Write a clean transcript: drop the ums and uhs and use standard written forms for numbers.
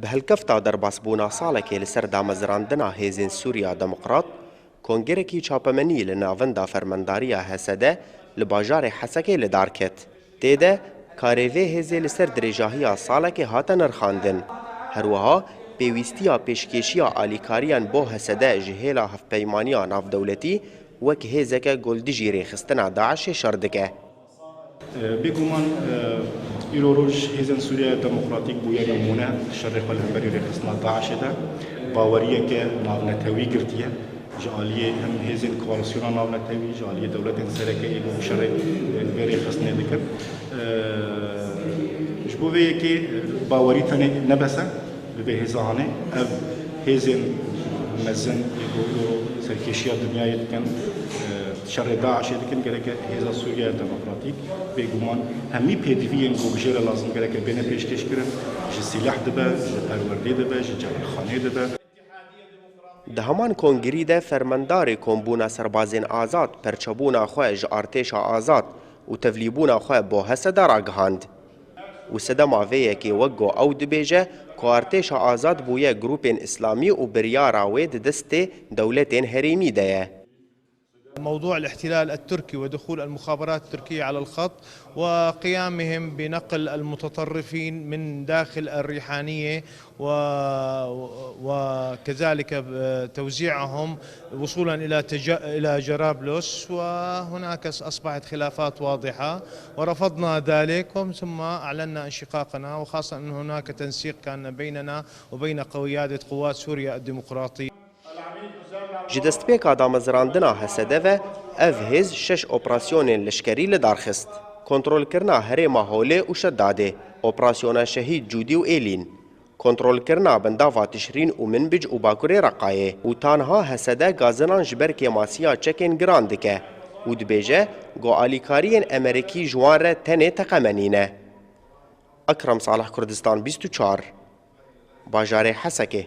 بهلکفتا درباسبوونا ساڵێکی لەسەر دامەزراندنا هێزên سووریا دموقرات کۆنگرێکی چاپەمەنی لە ناوەندا فەرمەنداریە هەسەدە لە باژارێ حەسەکەی لەدار کەت. تێدە کارێڤێ هێزێ لەسەر درێژاهیە ساڵێکی هاتە نرخاندن. هەروەها پێویستیە پێشکێشیە ئالیکاریان بۆ هەسەدە ji هێلا هەفپەیمانیە ناودەولەتی وەک هێزێکە گۆلدژی ڕێخستنا داعشê شەڕ دike. بێگومان ئیرۆژ هێزن سووریا دموقراتیک بووە نمونە شەڕێ قەلمبەری ڕێخستنا داعشێدا باوەریەکە ناونەتەوی گرتیە جالیە هەم هێزن کۆالسیۆنا ناونەتەوی جالیە دەولەتێن سەرەکەی بۆ شەڕێ ڕێخستنێ دکرد ji bo vê yekê bawerî tenê nebese bi vê hêzanê ev hêzên mezin serkêşiya dinyayê dikin şerê Daişê dikin gereke hêza Sûriya Demokratîk bêguman hemî pêdiviyên govjêre lazim gereke bêne pêşkêşkirin ji sîlah dibe ji perwerdê dibe ji carîxanê dibe. Di heman kongirî de fermendarê kombûna serbazên azad perçebûna xwe ji artêşa azad û tevlîbûna xwe bo Heseda ragihand. û sedema vê yekê wek got ew dibêje ku artêşa azad bûye grûpên İslamî û biryara wê di destê dewletên herêmî de ye. موضوع الاحتلال التركي ودخول المخابرات التركية على الخط وقيامهم بنقل المتطرفين من داخل الريحانية وكذلك توزيعهم وصولا إلى جرابلس وهناك أصبحت خلافات واضحة ورفضنا ذلك ثم أعلنا انشقاقنا وخاصة أن هناك تنسيق كان بيننا وبين قيادة قوات سوريا الديمقراطية. Ji destpêka damezrandina Hesede ve ev hêz 6 operasyonên leşkerî li dar xist. Kontrolkirina herêma Holê û Şeddadê, operasyona Şehîd Cûdî û Êlîn, kontrolkirina bendava Tişrîn û Minbic û Bakurê Reqayê û tanha Hesede gazinan ji ber kêmasiya çekên giran dike û dibêje got alîkariyên Emerîkî ji wan re tenê teqemenîne. Ekrem Salih Kurdistan 24 Bajarê Hesekê.